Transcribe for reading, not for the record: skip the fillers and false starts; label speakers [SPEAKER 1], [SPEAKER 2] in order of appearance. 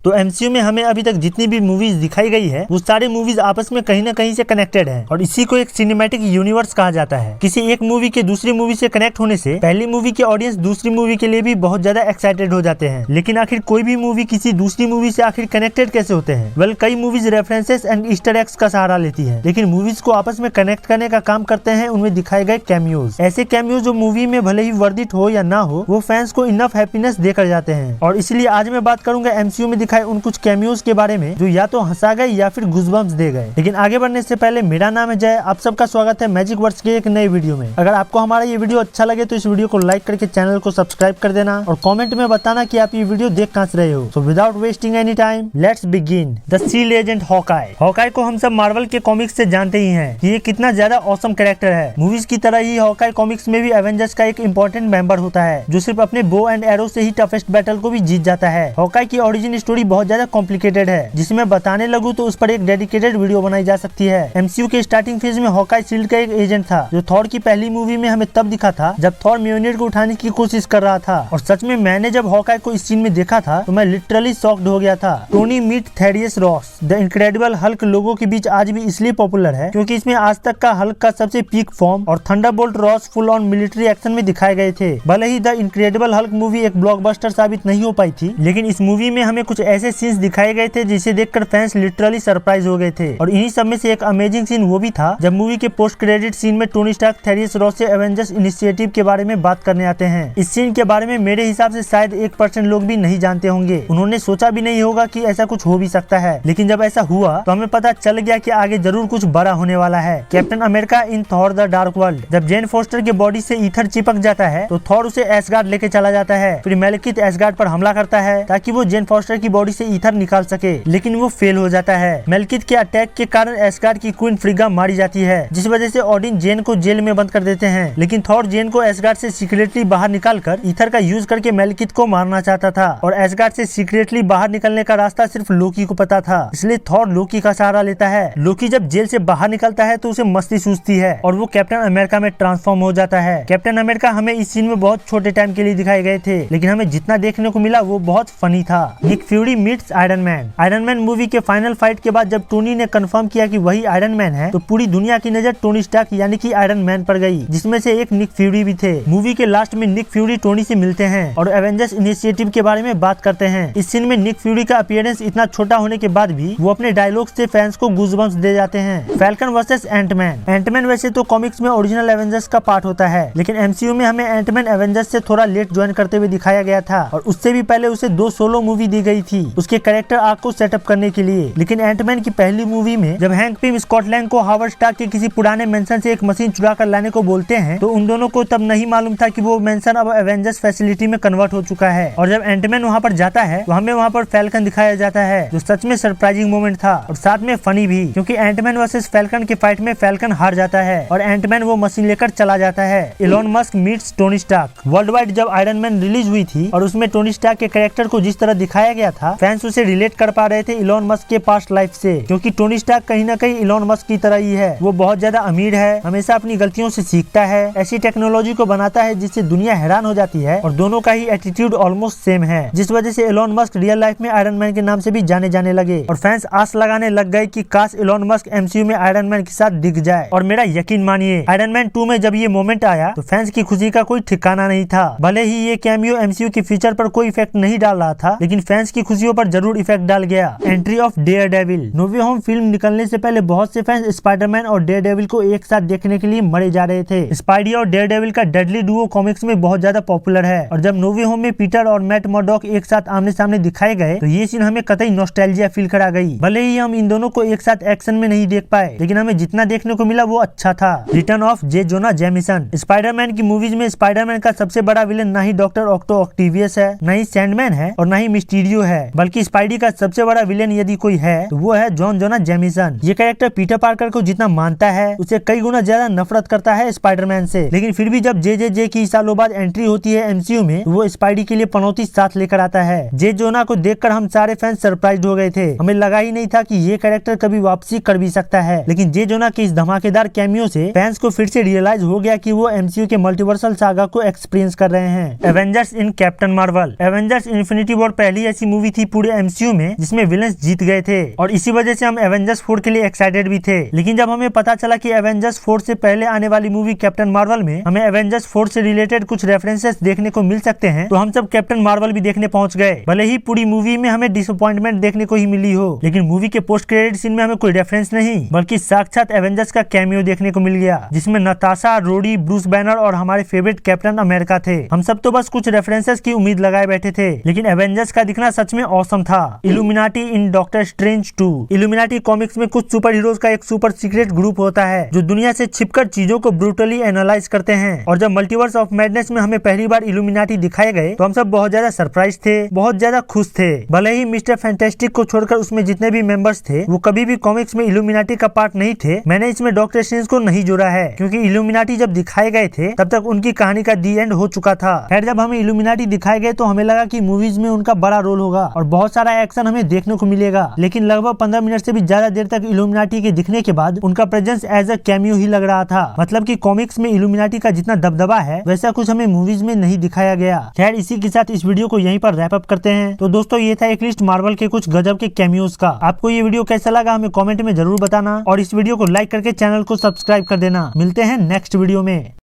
[SPEAKER 1] तो एमसीयू में हमें अभी तक जितनी भी मूवीज दिखाई गई है वो सारी मूवीज आपस में कहीं ना कहीं से कनेक्टेड है और इसी को एक सिनेमैटिक यूनिवर्स कहा जाता है। किसी एक मूवी के दूसरी मूवी से कनेक्ट होने से पहली मूवी के ऑडियंस दूसरी मूवी के लिए भी बहुत ज्यादा एक्साइटेड हो जाते हैं। लेकिन आखिर कोई भी मूवी किसी दूसरी मूवी से आखिर कनेक्टेड कैसे होते हैं? वेल, कई movies references and Easter eggs का सहारा लेती है, लेकिन मूवीज को आपस में कनेक्ट करने का काम करते हैं उनमें दिखाए गए कैमियोज। ऐसे कैमियोज जो मूवी में भले ही वर्दित हो या ना हो, वो फैंस को इनफ हैप्पीनेस देकर जाते हैं। और इसलिए आज मैं बात करूंगा एमसीयू में दिखाए उन कुछ कैमियोज के बारे में जो या तो हंसा गए या फिर गूज़बम्प्स दे गए। लेकिन आगे बढ़ने से पहले मेरा नाम है जय, आप सबका स्वागत है मैजिक वर्ड्स के एक नए वीडियो में। अगर आपको हमारा ये वीडियो अच्छा लगे तो इस वीडियो को लाइक करके चैनल को सब्सक्राइब कर देना और कमेंट में बताना कि आप ये वीडियो देख कहां से रहे हो। So without wasting any time let's begin. The shield agent Hawkeye. Hawkeye को हम सब मार्वल के कॉमिक्स से जानते ही हैं कि ये कितना ज्यादा ऑसम कैरेक्टर है। मूवीज की तरह ही हॉकाई कॉमिक्स में भी एवेंजर्स का एक इंपॉर्टेंट मेंबर होता है जो सिर्फ अपने बो एंड एरो से ही टफेस्ट बैटल को भी जीत जाता है। हॉकाई की ओरिजिन स्टोरी बहुत ज्यादा कॉम्प्लिकेटेड है, जिसमें बताने लगूं तो उस पर एक डेडिकेटेड वीडियो बनाई जा सकती है। एमसीयू के स्टार्टिंग फेज में हॉकाई शील्ड का एक एजेंट था जो थॉर की पहली मूवी में हमें तब दिखा था जब थॉर म्योनिर को उठाने की कोशिश कर रहा था। और सच में मैंने जब हॉकाई को इस सीन में देखा था तो मैं लिटरली शॉक्ड हो गया था। Tony meet Thaddeus Ross the incredible Hulk लोगों के बीच आज भी इसलिए पॉपुलर है क्योंकि इसमें आज तक का हल्क का सबसे पीक फॉर्म और Thunderbolt Ross full on military action में दिखाए गए थे। भले ही द इनक्रेडिबल हल्क मूवी एक ब्लॉकबस्टर साबित नहीं हो पाई थी, लेकिन इस मूवी में हमें कुछ ऐसे सीन्स दिखाए गए थे जिसे देखकर फैंस लिटरली सरप्राइज हो गए थे। और इन्हीं सब में से एक अमेजिंग सीन वो भी था जब मूवी के पोस्ट क्रेडिट सीन में टोनी स्टार्क थेडियस रॉस से एवेंजर्स इनिशिएटिव के बारे में बात करने आते हैं। इस सीन के बारे में मेरे हिसाब से शायद 1% लोग भी नहीं जानते होंगे। उन्होंने सोचा भी नहीं होगा कि ऐसा कुछ हो भी सकता है, लेकिन जब ऐसा हुआ तो हमें पता चल गया कि आगे जरूर कुछ बड़ा होने वाला है। Captain America in Thor the dark world. जब जेन फोस्टर के बॉडी से ईथर चिपक जाता है तो थॉर उसे एसगार्ड लेके चला जाता है। फिर मेलकिथ एसगार्ड पर हमला करता है ताकि वो जेन फोस्टर की बॉडी से ईथर निकाल सके, लेकिन वो फेल हो जाता है। मेलकिथ के अटैक के कारण एसगार्ड की क्वीन फ्रिगा मारी जाती है, जिस वजह से ओडिन जेन को जेल में बंद कर देते हैं। लेकिन थॉर जेन को एसगार्ड से सीक्रेटली बाहर निकालकर ईथर का यूज करके मेलकिथ को मारना चाहता था और एसगार्ड से सीक्रेटली बाहर निकलने का रास्ता सिर्फ लोकी को पता था, इसलिए थॉर लोकी का सहारा लेता है। लोकी जब जेल से बाहर निकलता है तो उसे मस्ती सूझती है और वो कैप्टन अमेरिका में ट्रांसफॉर्म हो जाता है। कैप्टन अमेरिका हमें इस सीन में बहुत छोटे टाइम के लिए दिखाए गए थे, लेकिन हमें जितना देखने को मिला वो बहुत फनी था। Nick Fury meets Iron Man. Iron Man movie के फाइनल फाइट के बाद जब टोनी ने कंफर्म किया कि वही आयरन मैन है तो पूरी दुनिया की नजर टोनी स्टार्क यानी कि आयरन मैन पर गई, जिसमें से एक निक फ्यूरी भी थे। मूवी के लास्ट में निक फ्यूरी टोनी से मिलते हैं और एवेंजर्स इनिशिएटिव के बारे में बात करते हैं। इस सीन में निक फ्यूरी का अपीयरेंस इतना छोटा होने के बाद भी वो अपने डायलॉग से फैंस को गूज़बम्प्स दे जाते हैं। Falcon versus Ant-Man. एंटमैन वैसे तो कॉमिक्स में ओरिजिनल एवेंजर्स का पार्ट होता है, लेकिन एमसीयू में हमें एंटमैन एवेंजर्स से थोड़ा लेट ज्वाइन करते हुए दिखाया गया था और उससे भी पहले उसे 2 सोलो मूवी दी गई थी उसके कैरेक्टर आर्क को सेटअप करने के लिए। लेकिन एंटमैन की पहली मूवी में जब हैंक पिम स्कॉटलैंड को हावर्ड स्टार्क के किसी पुराने मेंशन से एक मशीन चुरा कर लाने को बोलते हैं तो उन दोनों को तब नहीं मालूम था कि वो मेंशन अब एवेंजर्स फैसिलिटी में कन्वर्ट हो चुका है। और जब एंटमैन वहाँ पर जाता है तो हमें वहाँ पर फैल्कन दिखाया जाता है, जो सच में सरप्राइजिंग मोमेंट था और साथ में फनी भी, क्योंकि एंटमैन वर्सेस फैल्कन के फाइट में फैल्कन हार जाता है और एंटमैन वो मशीन लेकर चला जाता है। Elon Musk meets Tony Stark. World wide जब आयरन मैन रिलीज हुई थी और उसमें टोनी स्टार्क के कैरेक्टर को जिस तरह दिखाया गया था, फैंस उसे रिलेट कर पा रहे थे इलॉन मस्क के पास्ट लाइफ से, क्योंकि टोनी स्टार्क कहीं ना कहीं इलॉन मस्क की तरह ही है। वो बहुत ज्यादा अमीर है, हमेशा अपनी गलतियों से सीखता है, ऐसी टेक्नोलॉजी को बनाता है जिससे दुनिया हैरान हो जाती है और दोनों का ही एटीट्यूड ऑलमोस्ट सेम है, जिस वजह से इलॉन मस्क रियल लाइफ में आयरन मैन के नाम से भी जाने जाने लगे और फैंस आस लगाने लग गए कि काश इलॉन मस्क एमसीयू में आयरन मैन के साथ दिख जाए। और मेरा यकीन मानिए, आयरन मैन 2 में जब ये मोमेंट आया तो फैंस की खुशी का कोई ठिकाना नहीं था। भले ही ये कैमियो एमसीयू के फीचर पर कोई इफेक्ट नहीं डाल रहा था, लेकिन फैंस की खुशियों पर जरूर इफेक्ट डाल गया। Entry of Daredevil. No way home film निकलने से पहले बहुत से फैंस स्पाइडरमैन और डेयरडेविल को एक साथ देखने के लिए मरे जा रहे थे। स्पाइडी और डेयरडेविल का डेडली डुओ कॉमिक्स में बहुत ज्यादा पॉपुलर है और जब नो वे होम में पीटर और मैट मर्डॉक एक साथ आमने सामने दिखाए गए तो ये सीन हमें कतई नॉस्टैल्जिया फील करा गई। भले ही हम इन दोनों को एक साथ एक्शन में नहीं देख पाए, लेकिन हमें जितना देखने को मिला वो अच्छा था। Return of J Jonah Jameson. Spiderman की मूवीज में स्पाइडरमैन का सबसे बड़ा विलेन ना ही डॉक्टर ऑक्टो ऑक्टेवियस है, ना ही सैंडमैन है और ना ही मिस्टीरियो है, बल्कि स्पाइडी का सबसे बड़ा विलेन यदि कोई है तो वो है जॉन जोना जेमिसन। ये कैरेक्टर पीटर पार्कर को जितना मानता है उसे कई गुना ज्यादा नफरत करता है स्पाइडरमैन से, लेकिन फिर भी जब जे की सालों बाद एंट्री होती है एमसीयू में तो वो स्पाइडी के लिए पनौती साथ लेकर आता है। जे जोना को देखकर हम सारे फैंस सरप्राइज्ड हो गए थे, हमें लगा ही नहीं था कि ये कैरेक्टर कभी वापसी कर भी सकता है, लेकिन जे जोना के इस धमाकेदार कैमियो से फैंस को फिर से रियलाइज हो गया कि वो एमसीयू के मल्टीवर्सल सागा को एक्सपीरियंस कर रहे हैं। Avengers in captain Marvel. Avengers infinity war पहली ऐसी मूवी मूवी थी पूरे एमसीयू में जिसमें विलन्स जीत गए थे और इसी वजह से हम एवेंजर्स 4 के लिए एक्साइटेड भी थे। लेकिन जब हमें पता चला कि एवेंजर्स 4 से पहले आने वाली मूवी कैप्टन मार्वल में हमें एवेंजर्स 4 से रिलेटेड कुछ रेफरेंसेस देखने को मिल सकते हैं, तो हम सब कैप्टन मार्वल भी देखने पहुंच गए। भले ही पूरी मूवी में हमें डिसअपॉइंटमेंट देखने को ही मिली हो, लेकिन मूवी के पोस्ट क्रेडिट सीन में हमें कोई रेफरेंस नहीं बल्कि साक्षात एवेंजर्स का कैमियो देखने को मिल गया, जिसमें नताशा, रोडी, ब्रूस बैनर और हमारे फेवरेट कैप्टन अमेरिका थे। हम सब तो बस कुछ रेफरेंसेस की उम्मीद लगाए बैठे थे, लेकिन एवेंजर्स का दिखना सच में ऑसम था। Illuminati in doctor strange 2। Illuminati comics में कुछ सुपर हीरोज का एक सुपर सीक्रेट ग्रुप होता है जो दुनिया से छिपकर चीजों को ब्रूटली एनालाइज करते हैं। और जब मल्टीवर्स ऑफ मैडनेस में हमें पहली बार इल्यूमिनाटी दिखाए गए तो हम सब बहुत ज्यादा सरप्राइज थे, बहुत ज्यादा खुश थे। भले ही मिस्टर फैंटास्टिक को छोड़कर उसमें जितने भी मेंबर्स थे वो कभी भी कॉमिक्स में इल्यूमिनाटी का पार्ट नहीं थे, मैंने इसमें डॉक्टर स्ट्रेंज को नहीं जोड़ा है क्योंकि इल्यूमिनाटी जब दिखाए गए थे तब तक उनकी कहानी का दी एंड हो चुका था। खैर, जब हमें इल्यूमिनाटी दिखाए गए तो हमें लगा कि मूवीज में उनका बड़ा रोल होगा और बहुत सारा एक्शन हमें देखने को मिलेगा, लेकिन लगभग 15 मिनट से भी ज्यादा देर तक इल्यूमिनाटी के दिखने के बाद उनका प्रेजेंस एज अ कैमियो ही लग रहा था। मतलब कि कॉमिक्स में इल्यूमिनाटी का जितना दबदबा है वैसा कुछ हमें मूवीज में नहीं दिखाया गया। खैर, इसी के साथ इस वीडियो को यहीं पर रैप अप करते हैं। तो दोस्तों, ये था एक लिस्ट मार्वल के कुछ गजब के कैमियोज का। आपको ये वीडियो कैसा लगा हमें कमेंट में जरूर बताना और इस वीडियो को लाइक करके चैनल को सब्सक्राइब कर देना। मिलते हैं नेक्स्ट वीडियो में।